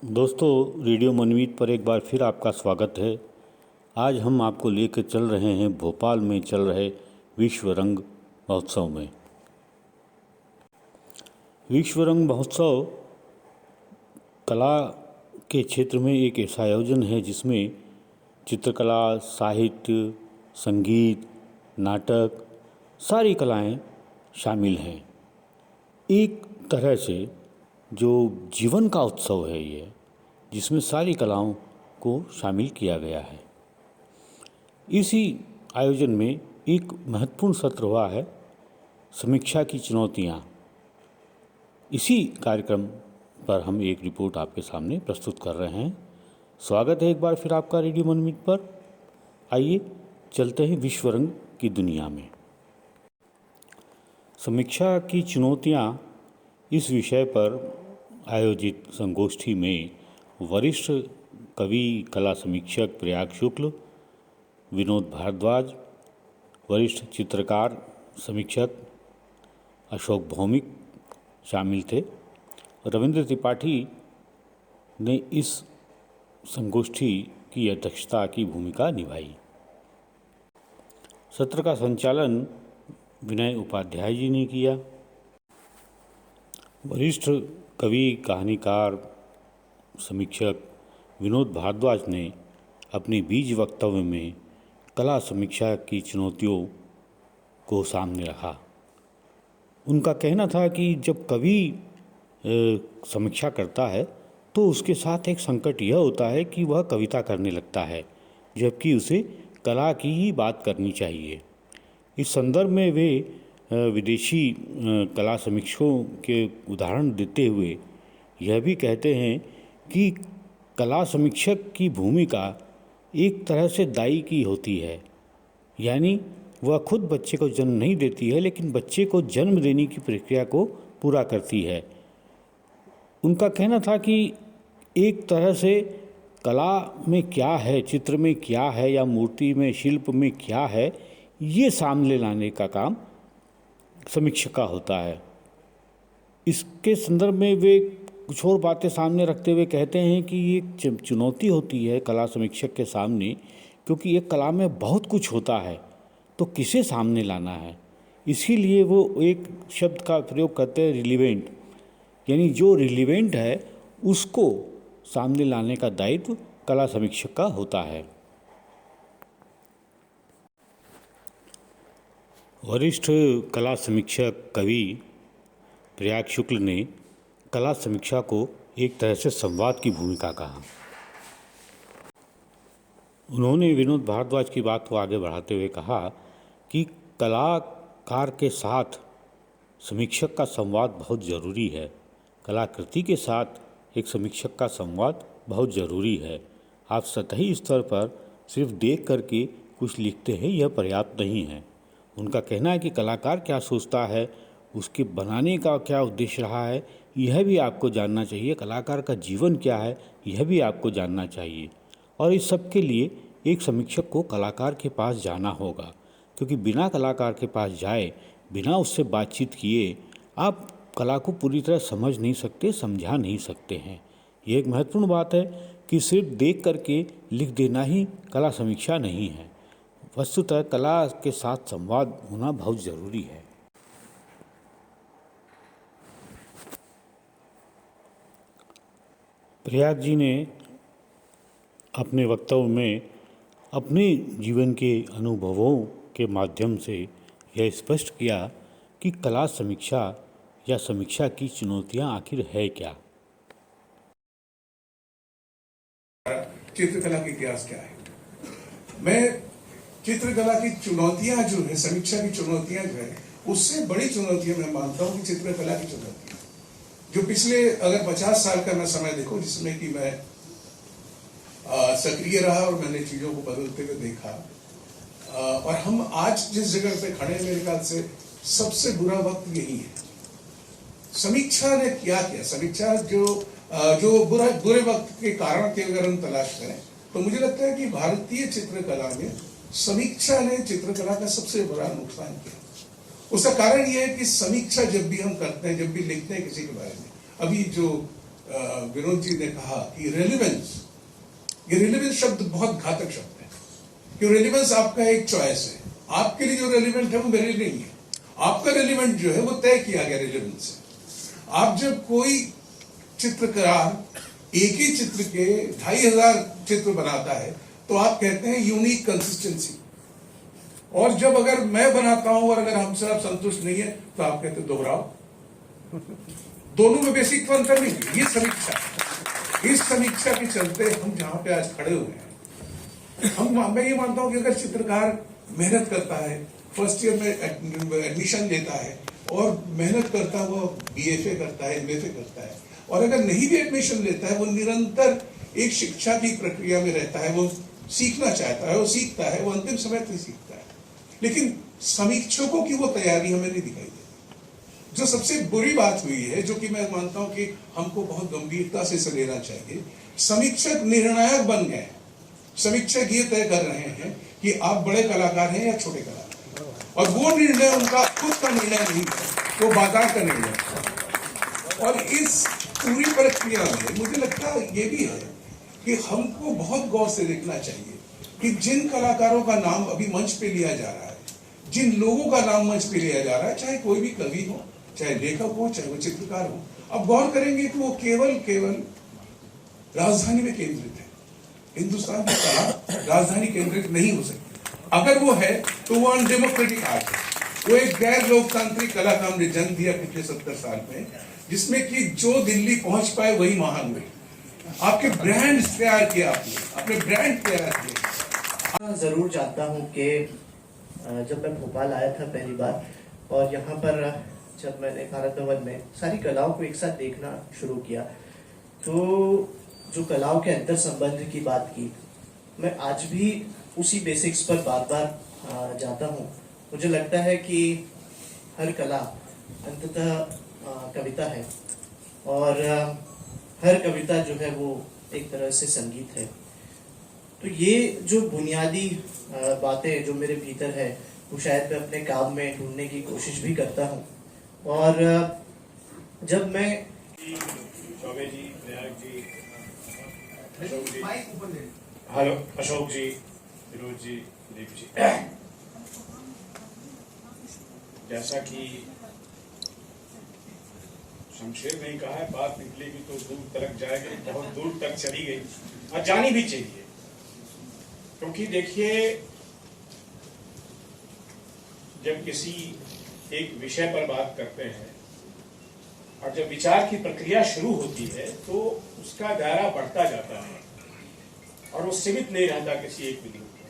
दोस्तों, रेडियो मनमीत पर एक बार फिर आपका स्वागत है। आज हम आपको लेकर चल रहे हैं भोपाल में चल रहे विश्व रंग महोत्सव में। विश्व रंग महोत्सव कला के क्षेत्र में एक ऐसा आयोजन है जिसमें चित्रकला, साहित्य, संगीत, नाटक, सारी कलाएं शामिल हैं। एक तरह से जो जीवन का उत्सव है ये, जिसमें सारी कलाओं को शामिल किया गया है। इसी आयोजन में एक महत्वपूर्ण सत्र हुआ है समीक्षा की चुनौतियाँ। इसी कार्यक्रम पर हम एक रिपोर्ट आपके सामने प्रस्तुत कर रहे हैं। स्वागत है एक बार फिर आपका रेडियो मनमीत पर। आइए चलते हैं विश्व रंग की दुनिया में। समीक्षा की चुनौतियाँ इस विषय पर आयोजित संगोष्ठी में वरिष्ठ कवि कला समीक्षक प्रयाग शुक्ल, विनोद भारद्वाज, वरिष्ठ चित्रकार समीक्षक अशोक भौमिक शामिल थे। रविंद्र त्रिपाठी ने इस संगोष्ठी की अध्यक्षता की भूमिका निभाई। सत्र का संचालन विनय उपाध्याय जी ने किया। वरिष्ठ कवि कहानीकार समीक्षक विनोद भारद्वाज ने अपने बीज वक्तव्य में कला समीक्षा की चुनौतियों को सामने रखा। उनका कहना था कि जब कवि समीक्षा करता है तो उसके साथ एक संकट यह होता है कि वह कविता करने लगता है, जबकि उसे कला की ही बात करनी चाहिए। इस संदर्भ में वे विदेशी कला समीक्षकों के उदाहरण देते हुए यह भी कहते हैं कि कला समीक्षक की भूमिका एक तरह से दाई की होती है, यानी वह खुद बच्चे को जन्म नहीं देती है, लेकिन बच्चे को जन्म देने की प्रक्रिया को पूरा करती है। उनका कहना था कि एक तरह से कला में क्या है, चित्र में क्या है या मूर्ति में, शिल्प में क्या है, ये सामने लाने का काम समीक्षक का होता है। इसके संदर्भ में वे कुछ और बातें सामने रखते हुए कहते हैं कि ये चुनौती होती है कला समीक्षक के सामने, क्योंकि एक कला में बहुत कुछ होता है, तो किसे सामने लाना है। इसीलिए वो एक शब्द का प्रयोग करते हैं, रिलीवेंट, यानी जो रिलीवेंट है उसको सामने लाने का दायित्व कला समीक्षक का होता है। वरिष्ठ कला समीक्षक कवि प्रयाग शुक्ल ने कला समीक्षा को एक तरह से संवाद की भूमिका कहा। उन्होंने विनोद भारद्वाज की बात को आगे बढ़ाते हुए कहा कि कलाकार के साथ समीक्षक का संवाद बहुत ज़रूरी है। कलाकृति के साथ एक समीक्षक का संवाद बहुत ज़रूरी है। आप सतही स्तर पर सिर्फ देख करके कुछ लिखते हैं, यह पर्याप्त नहीं है। उनका कहना है कि कलाकार क्या सोचता है, उसके बनाने का क्या उद्देश्य रहा है, यह भी आपको जानना चाहिए। कलाकार का जीवन क्या है, यह भी आपको जानना चाहिए। और इस सब के लिए एक समीक्षक को कलाकार के पास जाना होगा, क्योंकि बिना कलाकार के पास जाए, बिना उससे बातचीत किए आप कला को पूरी तरह समझ नहीं सकते, समझा नहीं सकते हैं। ये एक महत्वपूर्ण बात है कि सिर्फ देख करके लिख देना ही कला समीक्षा नहीं है। वस्तुतः कला के साथ संवाद होना बहुत ज़रूरी है। प्रयाग जी ने अपने वक्तव्य में अपने जीवन के अनुभवों के माध्यम से यह स्पष्ट किया कि कला समीक्षा या समीक्षा की चुनौतियां आखिर है क्या। चित्रकला की इतिहास क्या है। मैं चित्रकला की चुनौतियां जो है, समीक्षा की चुनौतियां जो है, उससे बड़ी चुनौतियां मैं मानता हूं कि चित्रकला की चुनौतियां जो पिछले अगर 50 साल का मैं समय देखो, जिसमें कि मैं सक्रिय रहा और मैंने चीजों को बदलते हुए देखा, और हम आज जिस जगह पे खड़े हैं, मेरे ख्याल से सबसे बुरा वक्त यही है। समीक्षा ने क्या किया, समीक्षा जो बुरे वक्त के कारण की अगर हम तलाश करें तो मुझे लगता है कि भारतीय चित्रकला में समीक्षा ने चित्रकला का सबसे बड़ा नुकसान किया। उसका कारण यह है कि समीक्षा जब भी हम करते हैं, जब भी लिखते हैं किसी के बारे में, अभी जो विनोद जी ने कहा कि रेलिवेंस, ये रेलिवेंस शब्द बहुत घातक शब्द है, कि रेलिवेंस आपका एक चॉइस है। आपके लिए जो रेलिवेंट है वो मेरे लिए नहीं है। आपका रेलिवेंट जो है वो तय किया गया रेलिवेंस है। आप जब कोई चित्रकार एक ही चित्र के 2500 चित्र बनाता है तो आप कहते हैं यूनिक कंसिस्टेंसी, और जब अगर मैं बनाता हूं और अगर हमसे आप संतुष्ट नहीं है तो आप कहते दोहराओ। दोनों में बेसिक तो अंतर नहीं है। ये समीक्षा, इस समीक्षा के चलते हम जहां पे आज खड़े हुए हैं, मैं ये मानता हूं कि अगर चित्रकार मेहनत करता है, फर्स्ट ईयर में एडमिशन लेता है और मेहनत करता है, वो बीएफए करता है, एमएफए करता है, और अगर नहीं भी एडमिशन लेता है, वो निरंतर एक शिक्षा की प्रक्रिया में रहता है, वो सीखना चाहता है, वो सीखता है, वो अंतिम समय तक सीखता है। लेकिन समीक्षकों की वो तैयारी हमें नहीं दिखाई देती। जो सबसे बुरी बात हुई है, जो कि मैं मानता हूं कि हमको बहुत गंभीरता से इसे लेना चाहिए, समीक्षक निर्णायक बन गए। समीक्षक ये तय कर रहे हैं कि आप बड़े कलाकार हैं या छोटे कलाकार हैं, और वो निर्णय उनका खुद का निर्णय नहीं है, वो बाजार का निर्णय है। और इस पूरी प्रक्रिया में मुझे लगता है ये भी है कि हमको बहुत गौर से देखना चाहिए कि जिन कलाकारों का नाम अभी मंच पे लिया जा रहा है, जिन लोगों का नाम मंच पे लिया जा रहा है, चाहे कोई भी कवि हो, चाहे लेखक हो, चाहे वो चित्रकार हो, अब गौर करेंगे कि वो केवल राजधानी में केंद्रित है। हिंदुस्तान की कला राजधानी केंद्रित नहीं हो सकती। अगर वो है तो वो अनडेमोक्रेटिक आर्ट है। वो एक गैर लोकतांत्रिक कला का हमने जन्म दिया पिछले 70 साल में, जिसमें कि जो दिल्ली पहुंच पाए वही महान हुए। आपके ब्रांड तैयार किया, आपने अपने ब्रांड तैयार किए। जरूर जानता हूँ कि जब मैं भोपाल आया था पहली बार, और यहाँ पर जब मैंने भारत भवन में सारी कलाओं को एक साथ देखना शुरू किया, तो जो कलाओं के अंतर संबंध की बात की, मैं आज भी उसी बेसिक्स पर बार बार जाता हूँ। मुझे लगता है कि हर कला अंततः कविता है, और हर कविता जो है वो एक तरह से संगीत है। तो ये जो बुनियादी बातें जो मेरे भीतर है, वो शायद मैं अपने काम में ढूंढने की कोशिश भी करता हूँ। और जब मैं शोभे जी, विनायक जी, अशोक जी, हेलो अशोक जी, विनोद जी, दीप जी, जैसा कि शमशेर ने कहा है, बात निकलेगी तो दूर तक जाएगी, बहुत दूर तक चली गई, और जानी भी चाहिए। क्योंकि देखिए, जब किसी एक विषय पर बात करते हैं और जब विचार की प्रक्रिया शुरू होती है तो उसका दायरा बढ़ता जाता है और वो सीमित नहीं रहता किसी एक बिंदु पर।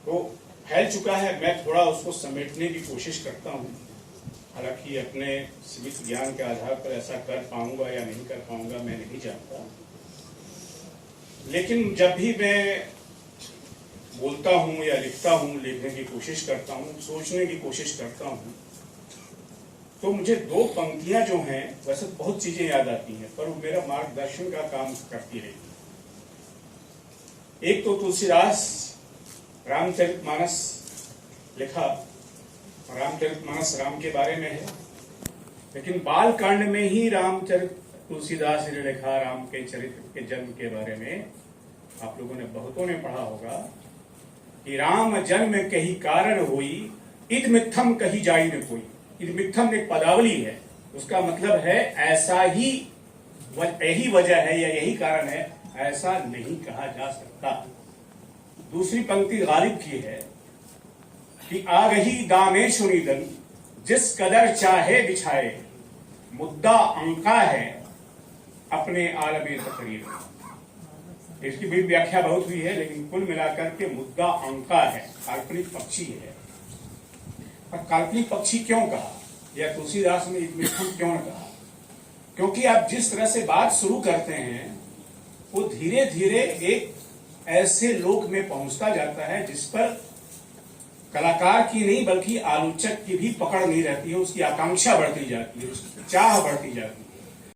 तो फैल चुका है, मैं थोड़ा उसको समेटने की कोशिश करता हूँ। हालांकि अपने सीमित ज्ञान के आधार पर ऐसा कर पाऊंगा या नहीं कर पाऊंगा मैं नहीं जानता, लेकिन जब भी मैं बोलता हूँ या लिखता हूँ, लिखने की कोशिश करता हूँ, सोचने की कोशिश करता हूँ, तो मुझे दो पंक्तियां जो हैं, वैसे बहुत चीजें याद आती हैं पर वो मेरा मार्गदर्शन का काम करती रही। एक तो तुलसीदास रामचरितमानस लिखा, रामचरितमानस राम के बारे में है, लेकिन बालकांड में ही रामचरित तुलसीदास ने लिखा राम के चरित्र के जन्म के बारे में। आप लोगों ने बहुतों ने पढ़ा होगा कि राम जन्म कही कारण हुई, इद मिथम कही जाई न कोई। इद मिथम एक पदावली है, उसका मतलब है ऐसा ही, यही वजह है या यही कारण है, ऐसा नहीं कहा जा सकता। दूसरी पंक्ति गालिब की है कि आ रही दामेश्वरी दल, जिस कदर चाहे बिछाए, मुद्दा अंका है अपने आलमे तकरीर। इसकी भी व्याख्या बहुत हुई है, लेकिन कुल मिलाकर के मुद्दा अंका है, काल्पनिक पक्षी है। और काल्पनिक पक्षी क्यों कहा, या तुलसीदास ने इसमें क्यों कहा? क्योंकि आप जिस तरह से बात शुरू करते हैं वो धीरे धीरे एक ऐसे लोक में पहुंचता जाता है जिस पर कलाकार की नहीं बल्कि आलोचक की भी पकड़ नहीं रहती है। उसकी आकांक्षा बढ़ती जाती है, उसकी चाह बढ़ती जाती है।